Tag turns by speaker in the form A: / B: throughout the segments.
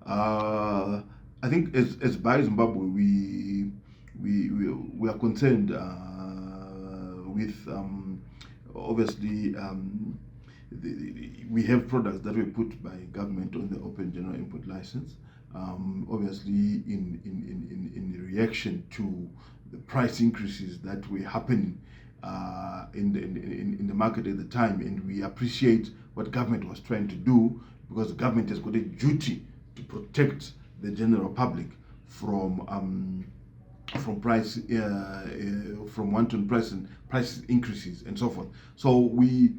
A: I think as by Zimbabwe, we are concerned with obviously we have products that were put by government on the open general import license. Obviously, in reaction to the price increases that were happening in the market at the time, and we appreciate what government was trying to do because the government has got a duty to protect the general public from from wanton price increases and so forth. So we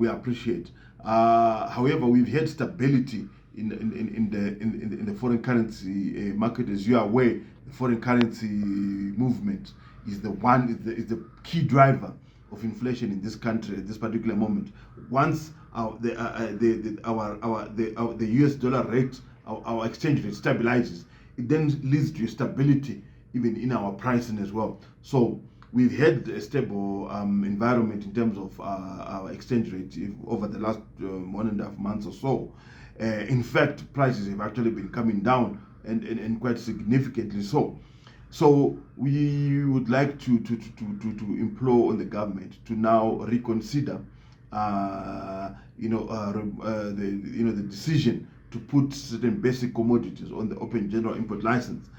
A: appreciate. However, we've had stability in the foreign currency market. As you are aware, the foreign currency movement is the key driver of inflation in this country at this particular moment. Once the US dollar rate, our exchange rate stabilizes, it then leads to stability even in our pricing as well. So we've had a stable environment in terms of our exchange rate over the last 1.5 months or so. In fact, prices have actually been coming down and quite significantly so. So we would like to implore on the government to now reconsider, the decision to put certain basic commodities on the open general import license,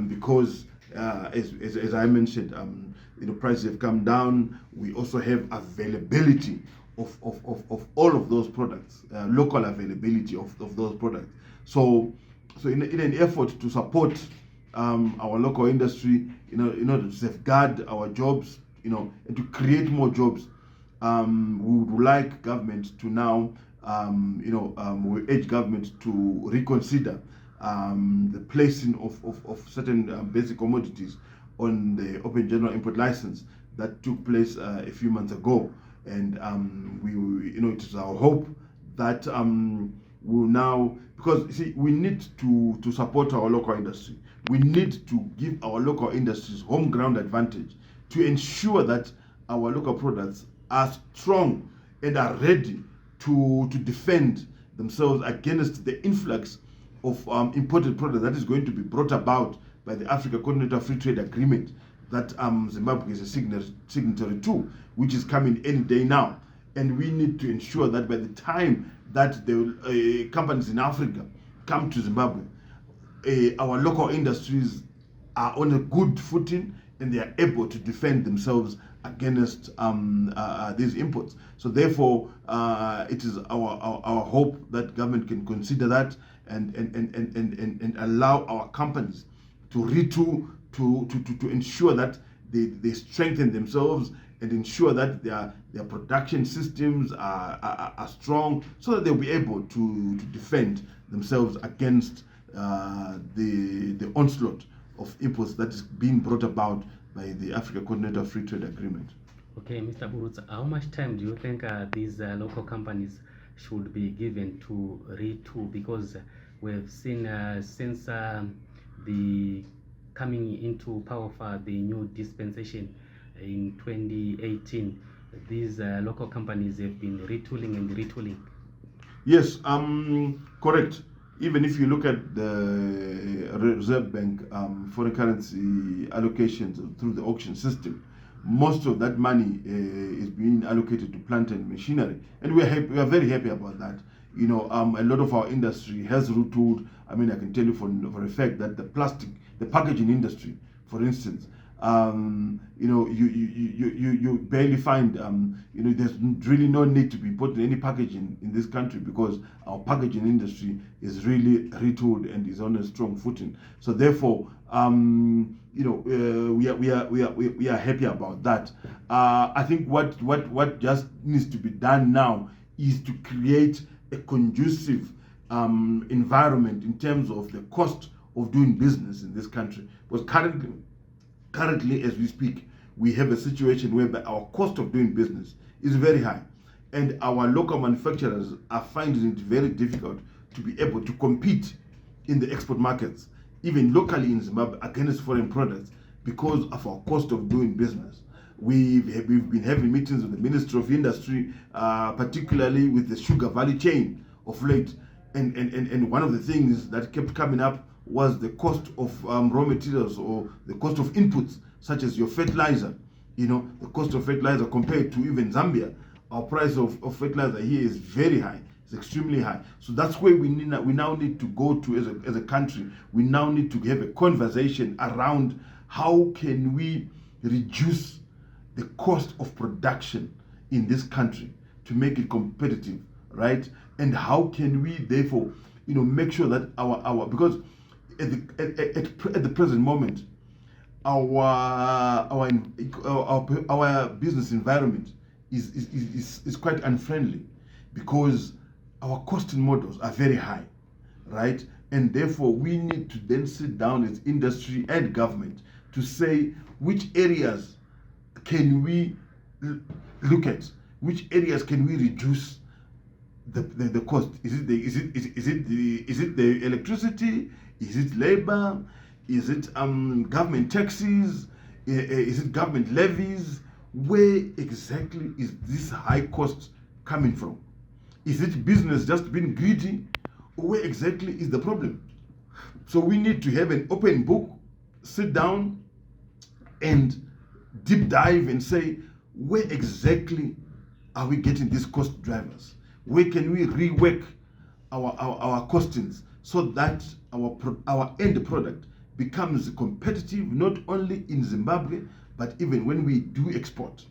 A: because as I mentioned, prices have come down. We also have availability of all of those products, local availability of those products. So in an effort to support our local industry, in order to safeguard our jobs, and to create more jobs, we would like government to now, we urge government to reconsider the placing of certain basic commodities on the open general import license that took place a few months ago. And it is our hope that will now, because you see, we need to support our local industry. We need to give our local industries home ground advantage to ensure that our local products are strong and are ready to defend themselves against the influx of imported products that is going to be brought about by the Africa Continental Free Trade Agreement that Zimbabwe is a signatory to, which is coming any day now. And we need to ensure that by the time that the companies in Africa come to Zimbabwe, our local industries are on a good footing and they are able to defend themselves against these imports. So therefore, it is our hope that government can consider that and allow our companies to retool to ensure that they strengthen themselves and ensure that their production systems are strong, so that they'll be able to defend themselves against the onslaught of imports that is being brought about by the Africa Continental Free Trade Agreement.
B: Okay, Mr. Burutsa, how much time do you think these local companies should be given to retool? Because we've seen since the coming into power of the new dispensation in 2018, these local companies have been retooling and retooling.
A: Yes, correct. Even if you look at the Reserve Bank foreign currency allocations through the auction system, most of that money is being allocated to plant and machinery, and we are very happy about that. A lot of our industry has retooled. I mean, I can tell you for a fact that the packaging industry, for instance, you barely find, there's really no need to be putting any packaging in this country because our packaging industry is really retooled and is on a strong footing. So therefore, we are happy about that. I think what just needs to be done now is to create a conducive environment in terms of the cost of doing business in this country. Because currently, as we speak, we have a situation whereby our cost of doing business is very high, and our local manufacturers are finding it very difficult to be able to compete in the export markets, even locally in Zimbabwe, against foreign products because of our cost of doing business. We've been having meetings with the Ministry of Industry, particularly with the sugar value chain of late, And one of the things that kept coming up was the cost of raw materials, or the cost of inputs such as your fertilizer. The cost of fertilizer compared to even Zambia, our price of fertilizer here is very high. It's extremely high. So that's where we now need to go to as a country. We now need to have a conversation around how can we reduce the cost of production in this country to make it competitive, right? And how can we therefore, make sure that our because at the present moment, our business environment is quite unfriendly, because our costing models are very high, right? And therefore we need to then sit down as industry and government to say which areas can we look at, which areas can we reduce the cost. Is it the electricity? Is it labor? Is it government taxes? Is it government levies? Where exactly is this high cost coming from? Is it business just being greedy? Or where exactly is the problem? So we need to have an open book, sit down and deep dive and say, where exactly are we getting these cost drivers? Where can we rework our costings so that our end product becomes competitive, not only in Zimbabwe, but even when we do export?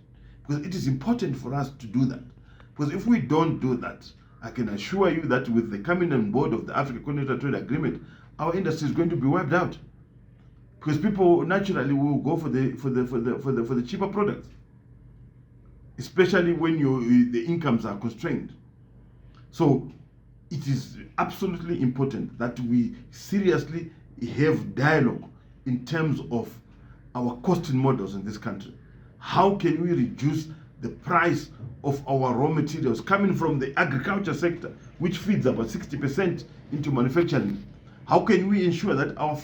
A: Because it is important for us to do that. Because if we don't do that, I can assure you that with the coming on board of the Africa Continental Trade Agreement, our industry is going to be wiped out. Because people naturally will go for the cheaper products, especially when the incomes are constrained. So it is absolutely important that we seriously have dialogue in terms of our costing models in this country. How can we reduce the price of our raw materials coming from the agriculture sector, which feeds about 60% into manufacturing? How can we ensure that our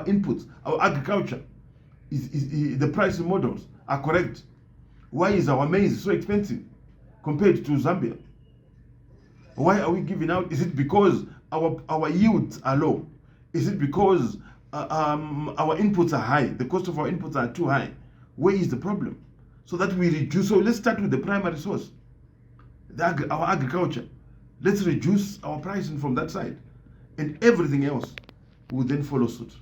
A: inputs, our agriculture, is the pricing models are correct? Why is our maize so expensive compared to Zambia? Why are we giving out? Is it because our yields are low? Is it because our inputs are high? The cost of our inputs are too high. Where is the problem? So that we reduce. So let's start with the primary source, our agriculture. Let's reduce our pricing from that side, and everything else will then follow suit.